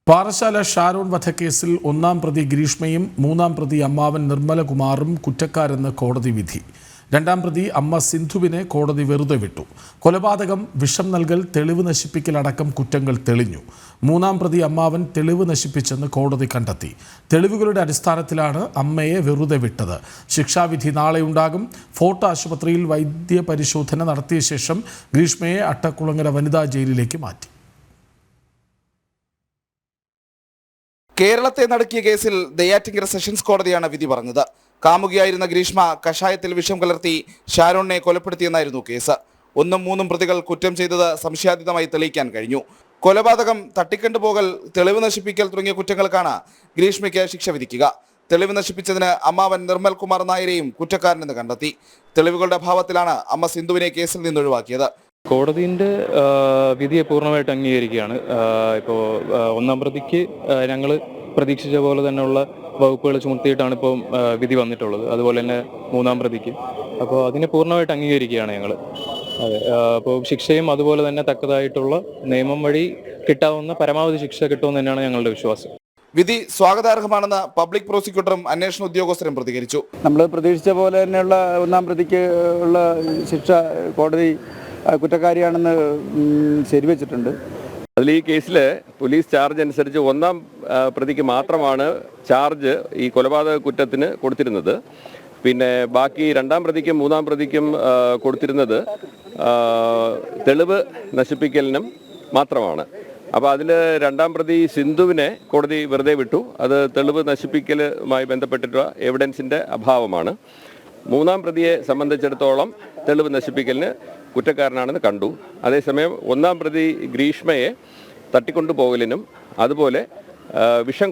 പാറശാല ഷാരോൺ വധക്കേസിൽ ഒന്നാം പ്രതി ഗ്രീഷ്മയും മൂന്നാം പ്രതി അമ്മാവൻ നിർമ്മലകുമാറും കുറ്റക്കാരെന്ന് കോടതി വിധി. രണ്ടാം പ്രതി അമ്മ സിന്ധുവിനെ കോടതി വെറുതെ വിട്ടു. കൊലപാതകം, വിഷം നൽകൽ, തെളിവ് നശിപ്പിക്കൽ അടക്കം കുറ്റങ്ങൾ തെളിഞ്ഞു. മൂന്നാം പ്രതി അമ്മാവൻ തെളിവ് നശിപ്പിച്ചെന്ന് കോടതി കണ്ടെത്തി. തെളിവുകളുടെ അടിസ്ഥാനത്തിലാണ് അമ്മയെ വെറുതെ വിട്ടത്. ശിക്ഷാവിധി നാളെ ഉണ്ടാകും. ഫോർട്ട് ആശുപത്രിയിൽ വൈദ്യപരിശോധന നടത്തിയ ശേഷം ഗ്രീഷ്മയെ അട്ടക്കുളങ്ങര വനിതാ ജയിലിലേക്ക് മാറ്റി. കേരളത്തെ നടുക്കിയ കേസിൽ നെയ്യാറ്റിൻകര സെഷൻസ് കോടതിയാണ് വിധി പറഞ്ഞത്. കാമുകിയായിരുന്ന ഗ്രീഷ്മ കഷായത്തിൽ വിഷം കലർത്തി ഷാരോണിനെ കൊലപ്പെടുത്തിയെന്നായിരുന്നു കേസ്. 1-3 പ്രതികൾ കുറ്റം ചെയ്തത് സംശയാതീതമായി തെളിയിക്കാൻ കഴിഞ്ഞു. കൊലപാതകം, തട്ടിക്കൊണ്ടുപോകൽ, തെളിവ് നശിപ്പിക്കൽ തുടങ്ങിയ കുറ്റങ്ങൾക്കാണ് ഗ്രീഷ്മയ്ക്ക് ശിക്ഷ വിധിക്കുക. തെളിവ് നശിപ്പിച്ചതിന് അമ്മാവൻ നിർമ്മൽകുമാർ നായരെയും കുറ്റക്കാരനെന്ന് കണ്ടെത്തി. തെളിവുകളുടെ അഭാവത്തിലാണ് അമ്മ സിന്ധുവിനെ കേസിൽ നിന്ന് ഒഴിവാക്കിയത്. കോടതിൻ്റെ വിധിയെ പൂർണ്ണമായിട്ട് അംഗീകരിക്കുകയാണ്. ഇപ്പോൾ ഒന്നാം പ്രതിക്ക് ഞങ്ങൾ പ്രതീക്ഷിച്ച പോലെ തന്നെയുള്ള വകുപ്പുകൾ ചുമത്തിയിട്ടാണ് ഇപ്പോൾ വിധി വന്നിട്ടുള്ളത്. അതുപോലെ തന്നെ മൂന്നാം പ്രതിക്ക്. അപ്പോൾ അതിനെ പൂർണ്ണമായിട്ട് അംഗീകരിക്കുകയാണ് ഞങ്ങൾ. അതെ, അപ്പോൾ ശിക്ഷയും അതുപോലെ തന്നെ തക്കതായിട്ടുള്ള നിയമം വഴി കിട്ടാവുന്ന പരമാവധി ശിക്ഷ കിട്ടുമെന്ന് തന്നെയാണ് ഞങ്ങളുടെ വിശ്വാസം. വിധി സ്വാഗതാർഹമാണെന്ന് പബ്ലിക് പ്രോസിക്യൂട്ടറും അന്വേഷണ ഉദ്യോഗസ്ഥരും പ്രതികരിച്ചു. നമ്മൾ പ്രതീക്ഷിച്ച പോലെ തന്നെയുള്ള ഒന്നാം പ്രതിക്ക് ഉള്ള ശിക്ഷ കോടതി കുറ്റക്കാരിയാണെന്ന് ശരിവെച്ചിട്ടുണ്ട്. അതിൽ ഈ കേസിൽ പോലീസ് ചാർജ് അനുസരിച്ച് ഒന്നാം പ്രതിക്ക് മാത്രമാണ് ചാർജ് ഈ കൊലപാതക കുറ്റത്തിന് കൊടുത്തിരുന്നത്. പിന്നെ ബാക്കി രണ്ടാം പ്രതിക്കും മൂന്നാം പ്രതിക്കും കൊടുത്തിരുന്നത് തെളിവ് നശിപ്പിക്കലിനും മാത്രമാണ്. അപ്പോൾ അതിൽ രണ്ടാം പ്രതി സിന്ധുവിനെ കോടതി വെറുതെ വിട്ടു. അത് തെളിവ് നശിപ്പിക്കലുമായി ബന്ധപ്പെട്ടിട്ടുള്ള എവിഡൻസിൻ്റെ അഭാവമാണ്. മൂന്നാം പ്രതിയെ സംബന്ധിച്ചിടത്തോളം തെളിവ് നശിപ്പിക്കലിന് കുറ്റക്കാരനാണെന്ന് കണ്ടു. അതേസമയം ഒന്നാം പ്രതി ഗ്രീഷ്മയെ തട്ടിക്കൊണ്ടുപോകലിനും അതുപോലെ വിഷം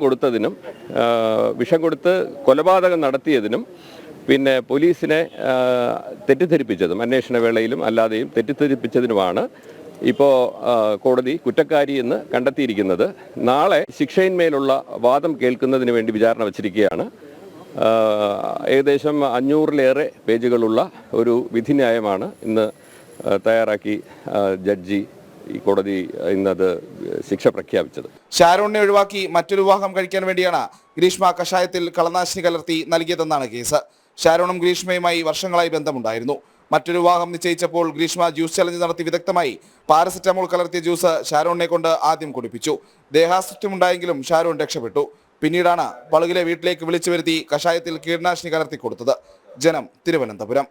കൊടുത്ത് കൊലപാതകം നടത്തിയതിനും പിന്നെ പോലീസിനെ തെറ്റിദ്ധരിപ്പിച്ചതും അന്വേഷണ വേളയിലും അല്ലാതെയും തെറ്റിദ്ധരിപ്പിച്ചതിനുമാണ് ഇപ്പോൾ കോടതി കുറ്റക്കാരി എന്ന് കണ്ടെത്തിയിരിക്കുന്നത്. നാളെ ശിക്ഷയിന്മേലുള്ള വാദം കേൾക്കുന്നതിന് വേണ്ടി വിചാരണ വച്ചിരിക്കുകയാണ്. ഏകദേശം 500-ലേറെ പേജുകളുള്ള ഒരു വിധിന്യായമാണ് ഇന്ന് തയ്യാറാക്കി ജഡ്ജി ഈ കോടതി ഇന്നത് ശിക്ഷ പ്രഖ്യാപിച്ചത്. ഷാരോണിനെ ഒഴിവാക്കി മറ്റൊരു വിവാഹം കഴിക്കാൻ വേണ്ടിയാണ് ഗ്രീഷ്മ കഷായത്തിൽ കളനാശിനി കലർത്തി നൽകിയതെന്നാണ് കേസ്. ഷാരോണും ഗ്രീഷ്മയുമായി വർഷങ്ങളായി ബന്ധമുണ്ടായിരുന്നു. മറ്റൊരു വിവാഹം നിശ്ചയിച്ചപ്പോൾ ഗ്രീഷ്മ ജ്യൂസ് ചലഞ്ച് നടത്തി വിദഗ്ധമായി പാരസെറ്റമോൾ കലർത്തിയ ജ്യൂസ് ഷാരോണിനെ കൊണ്ട് ആദ്യം കുടിപ്പിച്ചു. ദേഹാസ്വസ്ഥ്യമുണ്ടായെങ്കിലും ഷാരോൺ രക്ഷപ്പെട്ടു. പിന്നീടാണ് പളുകിലെ വീട്ടിലേക്ക് വിളിച്ചു വരുത്തി കഷായത്തിൽ കീടനാശിനി കലർത്തി കൊടുത്തത്. ജനം, തിരുവനന്തപുരം.